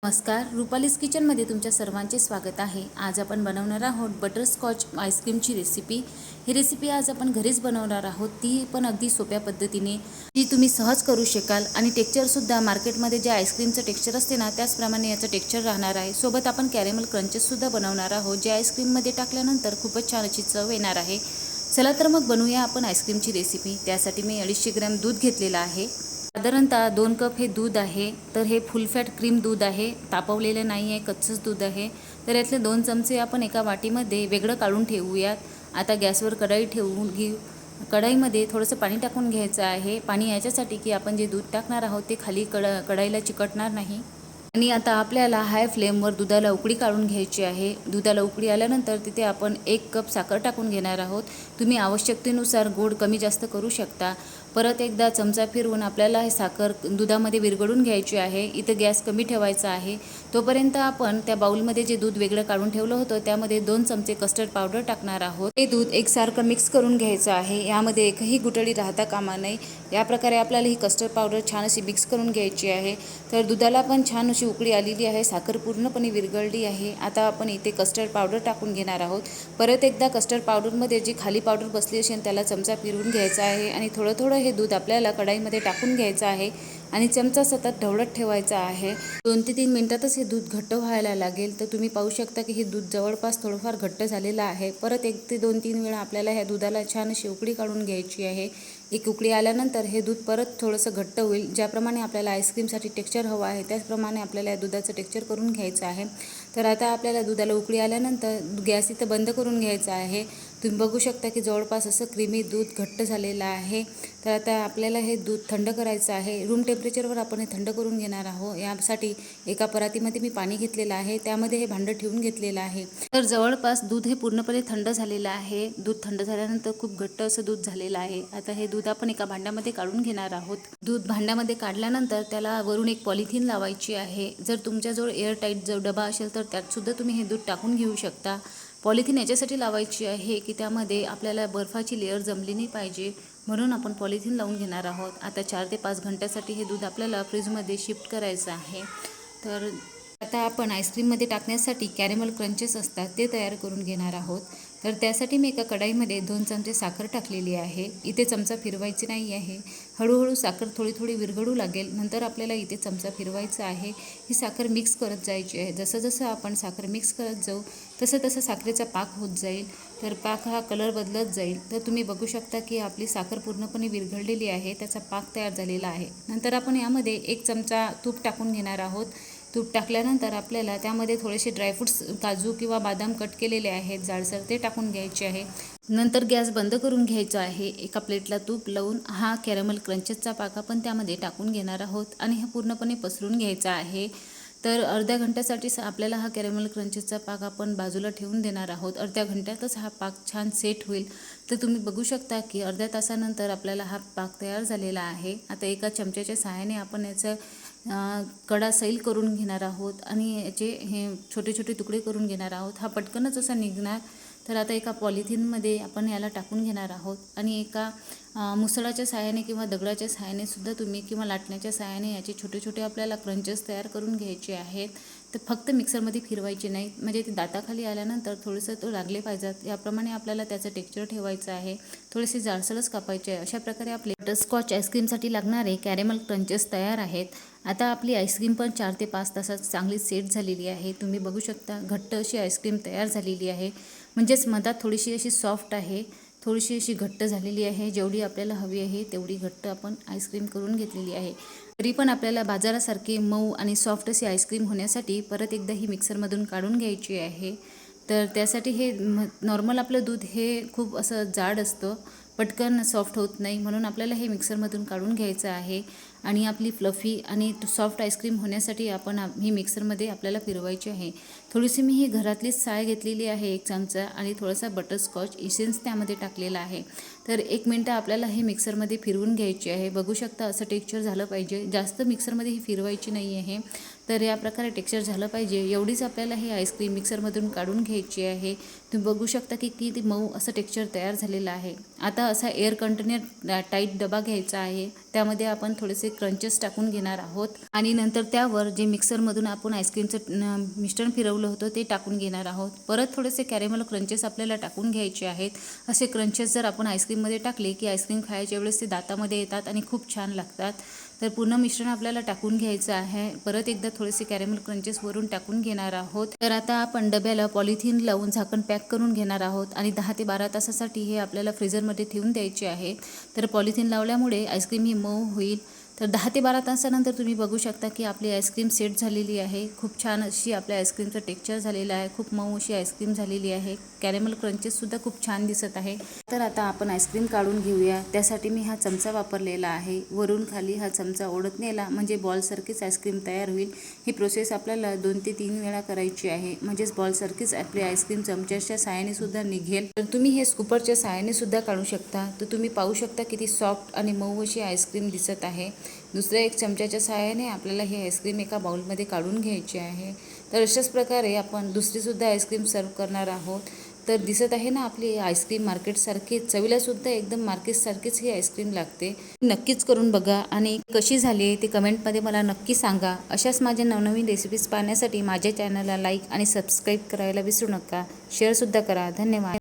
नमस्कार, रुपालीज किचनमध्ये तुमच्या सर्वांचे स्वागत आहे. आज आपण बनवणार आहोत बटरस्कॉच आईस्क्रीमची रेसिपी. ही रेसिपी आज आपण घरीच बनवणार आहोत, ती पण अगदी सोप्या पद्धतीने, जी तुम्ही सहज करू शकाल. आणि टेक्स्चरसुद्धा मार्केटमध्ये जे आईस्क्रीमचं टेक्स्चर असते ना, त्याचप्रमाणे याचं टेक्स्चर राहणार आहे. सोबत आपण कॅरेमल क्रंचेससुद्धा बनवणार आहोत, जे आईस्क्रीममध्ये टाकल्यानंतर खूपच छान अशी चव येणार आहे. चला तर मग बनवूया आपण आईस्क्रीमची रेसिपी. त्यासाठी मी 250 ग्रॅम दूध घेतलेलं आहे. साधारणतः 2 कप हे दूध आहे. तर हे फुल फॅट क्रीम दूध आहे, तापवलेलं नाही आहे, कच्चंच दूध आहे. तर यातले 2 चमचे आपण एका वाटीमध्ये वेगळं काढून ठेवूयात. आता गॅसवर कढई ठेवून घेऊ. कढईमध्ये थोडंसं पाणी टाकून घ्यायचं आहे. पाणी याच्यासाठी की आपण जे दूध टाकणार आहोत ते खाली कढईला चिकटणार नाही. आणि आता आपल्याला हाय फ्लेमवर दुधाला उकळी काढून घ्यायची आहे. दुधाला उकळी आल्यानंतर तिथे आपण 1 कप साखर टाकून घेणार आहोत. तुम्ही आवश्यकतेनुसार गोड कमी जास्त करू शकता. परत एकदा चमचा फिरवून आपल्याला हे साखर दुधामध्ये विरघळून घ्यायची आहे. इथं गॅस कमी ठेवायचा आहे. तोपर्यंत आपण त्या बाउलमध्ये जे दूध वेगळं काढून ठेवलं होतं त्यामध्ये 2 चमचे कस्टर्ड पावडर टाकणार आहोत. हे दूध एकसारखं मिक्स करून घ्यायचं आहे. यामध्ये एकही गुठळी राहता कामा नये. या प्रकारे आपल्याला ही कस्टर्ड पावडर छान अशी मिक्स करून घ्यायची आहे. तर दुधाला पण छान अशी उकळी आलेली आहे, साखर पूर्णपणे विरघळली आहे. आता आपण इथे कस्टर्ड पावडर टाकून घेणार आहोत. परत एकदा कस्टर्ड पावडरमध्ये जी खाली पावडर बसली असेल त्याला चमचा फिरवून घ्यायचा आहे आणि थोडं थोडं हे दूध आपल्याला कढईमध्ये टाकून घ्यायचं आहे आणि चमचा सतत ढवळत ठेवायचा आहे. 2 ते 3 मिनिटातच हे दूध घट्ट व्हायला लागेल. तर तुम्ही पाहू शकता की हे दूध जवळपास थोडंफार घट्ट झालेलं आहे. परत 1 ते 2-3 वेळा आपल्याला ह्या दुधाला छान अशी उकळी काढून घ्यायची आहे. एक उकळी आल्यानंतर हे दूध परत थोडंसं घट्ट होईल. ज्याप्रमाणे आपल्याला आईस्क्रीमसाठी टेक्स्चर हवं आहे त्याचप्रमाणे आपल्याला या दुधाचं टेक्स्चर करून घ्यायचं आहे. तर आता आपल्याला दुधाला उकळी आल्यानंतर गॅस इथं बंद करून घ्यायचा आहे. तुम्ही बघू शकता की जवळपास असं क्रीमी दूध घट्ट झालेलं आहे. तर आता आपल्याला हे दूध थंड करायचं आहे. रूम टेम्परेचरवर आपण हे थंड करून घेणार आहोत. यासाठी एका परातीमध्ये मी पाणी घेतलेलं आहे, त्यामध्ये हे भांडं ठेवून घेतलेलं आहे. तर जवळपास दूध हे पूर्णपणे थंड झालेलं आहे. दूध थंड झाल्यानंतर खूप घट्ट असं दूध झालेलं आहे. आता हे दूध आपण एका भांड्यामध्ये काढून घेणार आहोत. दूध भांड्यामध्ये काढल्यानंतर त्याला वरून एक पॉलिथिन लावायची आहे. जर तुमच्याजवळ एअरटाईट जो डबा असेल तर त्यात सुद्धा तुम्ही हे दूध टाकून घेऊ शकता. पॉलिथिन याच्यासाठी लावायची आहे की त्यामध्ये आपल्याला बर्फाची लेअर जमली नाही पाहिजे, म्हणून आपण पॉलिथिन लावून घेणार आहोत. आता 4 ते 5 घंट्यासाठी हे दूध आपल्याला फ्रीजमध्ये शिफ्ट करायचं आहे. तर आता आपण आईस्क्रीममध्ये टाकण्यासाठी कॅरेमल क्रंचेस असतात ते तयार करून घेणार आहोत. तर त्यासाठी मी एका कढईमध्ये 2 चमचे साखर टाकलेली आहे. इथे चमचा फिरवायची नाही आहे. हळूहळू साखर थोडी थोडी विरघळू लागेल. नंतर आपल्याला इथे चमचा फिरवायचा आहे. ही साखर मिक्स करत जायची आहे. जसं जसं आपण साखर मिक्स करत जाऊ तसं तसं साखरेचा पाक होत जाईल. तर पाक हा कलर बदलत जाईल. तर तुम्ही बघू शकता की आपली साखर पूर्णपणे विरघळलेली आहे, त्याचा पाक तयार झालेला आहे. नंतर आपण यामध्ये 1 चमचा तूप टाकून घेणार आहोत. तूप टाकल्यानंतर आपल्याला त्यामध्ये थोडेसे ड्रायफ्रूट्स, काजू किंवा बदाम कट केलेले आहेत जाडसर, ते टाकून घ्यायचे आहे. नंतर गॅस बंद करून घ्यायचा आहे. एका प्लेटला तूप लावून हा कॅरेमल क्रंचेसचा पाक आपण त्यामध्ये टाकून घेणार आहोत आणि हा पूर्णपणे पसरून घ्यायचा आहे. तर अर्ध्या घंट्यासाठी आपल्याला हा कॅरेमल क्रंचेसचा पाक आपण बाजूला ठेवून देणार आहोत. अर्ध्या घंट्यातच हा पाक छान सेट होईल. तर तुम्ही बघू शकता की अर्ध्या तासानंतर आपल्याला हा पाक तयार झालेला आहे. आता एका चमच्याच्या सहाय्याने आपण याचं कडा सैल करून घेणार आहोत आणि याचे हे छोटे छोटे तुकडे करून घेणार आहोत. हा पटकनच असा निघणार. तर आता एका पॉलिथिनमध्ये आपण याला टाकून घेणार आहोत आणि एका मुसळाच्या सहाय्याने किंवा दगडाच्या सहाय्याने सुद्धा तुम्ही किंवा लाटण्याच्या सहाय्याने याचे छोटे छोटे आपल्याला क्रंचेस तयार करून घ्यायचे आहेत. तर फक्त मिक्सरमध्ये फिरवायचे नाहीत, म्हणजे ते दाताखाली आल्यानंतर थोडंसं तो लागले पाहिजेत. याप्रमाणे आपल्याला त्याचं टेक्स्चर ठेवायचं आहे. थोडेसे जाडसरच कापायचे आहे. अशा प्रकारे आपले बटरस्कॉच आईस्क्रीमसाठी लागणारे कॅरेमल क्रंचेस तयार आहेत. आता आपली आईस्क्रीम पण 4 ते 5 तासात चांगली सेट झालेली आहे. तुम्ही बघू शकता घट्ट अशी आईस्क्रीम तयार झालेली आहे. म्हणजेच मधात थोडीशी अशी सॉफ्ट आहे, थोडीशी अशी घट्ट झालेली आहे. जेवढी आपल्याला हवी आहे तेवढी घट्ट आपण आईस्क्रीम करून घेतलेली आहे. तरी पण आपल्याला बाजारासारखी मऊ आणि सॉफ्ट अशी आईस्क्रीम होण्यासाठी परत एकदा ही मिक्सरमधून काढून घ्यायची आहे. तर त्यासाठी हे नॉर्मल आपलं दूध हे खूप असं जाड असतं, पटकन सॉफ्ट होत नाही, म्हणून आपल्याला हे मिक्सरमधून काढून घ्यायचं आहे. आणि आपली फ्लफी आणि सॉफ्ट आईस्क्रीम होण्यासाठी आपण ही मिक्सरमध्ये आपल्याला फिरवायची आहे. थोडीशी मी ही घरातलीच साय घेतलेली आहे 1 चमचा आणि थोडासा बटरस्कॉच इसेन्स त्यामध्ये टाकलेला आहे. तर 1 मिनटं आपल्याला हे मिक्सरमध्ये फिरवून घ्यायची आहे. बघू शकता असं टेक्स्चर झालं पाहिजे. जास्त मिक्सरमध्ये ही फिरवायची नाही आहे. तर या प्रकारे टेक्स्चर झालं पाहिजे. एवढीच आपल्याला हे आईस्क्रीम मिक्सरमधून काढून घ्यायची आहे. तुम्ही बघू शकता की किती मऊ असं टेक्स्चर तयार झालेलं आहे. आता असा एअर कंटेनर टाईट डबा घ्यायचा आहे. त्यामध्ये आपण थोडेसे क्रंचेस टाकून घेणार आहोत आणि नंतर त्यावर जे मिक्सरमधून आपण आईस्क्रीमचं मिश्रण फिरवलं होतं ते टाकून घेणार आहोत. परत थोडेसे कॅरेमल क्रंचेस आपल्याला टाकून घ्यायचे आहेत. असे क्रंचेस जर आपण आईस्क्रीममध्ये टाकले की आईस्क्रीम खायच्या वेळेस ते दातामध्ये येतात आणि खूप छान लागतात. तर पूर्ण मिश्रण आपल्याला टाकून घ्यायचं आहे. परत एकदा थोडेसे कॅरेमल क्रंचेस वरून टाकून घेणार आहोत. तर आता आपण डब्याला पॉलिथिन लावून झाकण पॅक करून घेणार आहोत आणि 10 ते 12 तासासाठी हे आपल्याला फ्रीझरमध्ये ठेवून द्यायचे आहे. तर पॉलिथिन लावल्यामुळे आईस्क्रीम ही मऊ होईल. तर 10 ते 12 तासानंतर तुम्ही बघू शकता की आपली आईस्क्रीम सेट झालेली आहे. खूप छान अशी आपल्या आईस्क्रीमचं टेक्स्चर झालेलं आहे. खूप मऊ अशी आईस्क्रीम झालेली आहे. कॅरेमल क्रंचेससुद्धा खूप छान दिसत आहे. तर आता आपण आईस्क्रीम काढून घेऊया. त्यासाठी मी हा चमचा वापरलेला आहे. वरून खाली हा चमचा ओढत नेला म्हणजे बॉलसारखीच आईस्क्रीम तयार होईल. ही प्रोसेस आपल्याला 2 ते 3 वेळा करायची आहे. म्हणजेच बॉलसारखीच आपली आईस्क्रीम चमच्याच्या साहाय्याने सुद्धा निघेल. तर तुम्ही हे स्कूपरच्या साहाय्याने सुद्धा काढू शकता. तर तुम्ही पाहू शकता किती सॉफ्ट आणि मऊ अशी आईस्क्रीम दिसत आहे. दुसऱ्या एक चमच्याच्या साहाय्याने आपल्याला ही आईस्क्रीम एका बाउलमध्ये काढून घ्यायची आहे. तर अशाच प्रकारे आपण दुसरीसुद्धा आईस्क्रीम सर्व करणार आहोत. तर दिसत आहे ना आपली आईस्क्रीम मार्केटसारखी चवीलासुद्धा एकदम मार्केटसारखीच ही आईस्क्रीम लागते. नक्कीच करून बघा आणि कशी झाली आहे ते कमेंटमध्ये मला नक्की सांगा. अशाच माझ्या नवनवीन रेसिपीज पाहण्यासाठी माझ्या चॅनलला लाईक आणि सबस्क्राईब करायला विसरू नका. शेअरसुद्धा करा. धन्यवाद.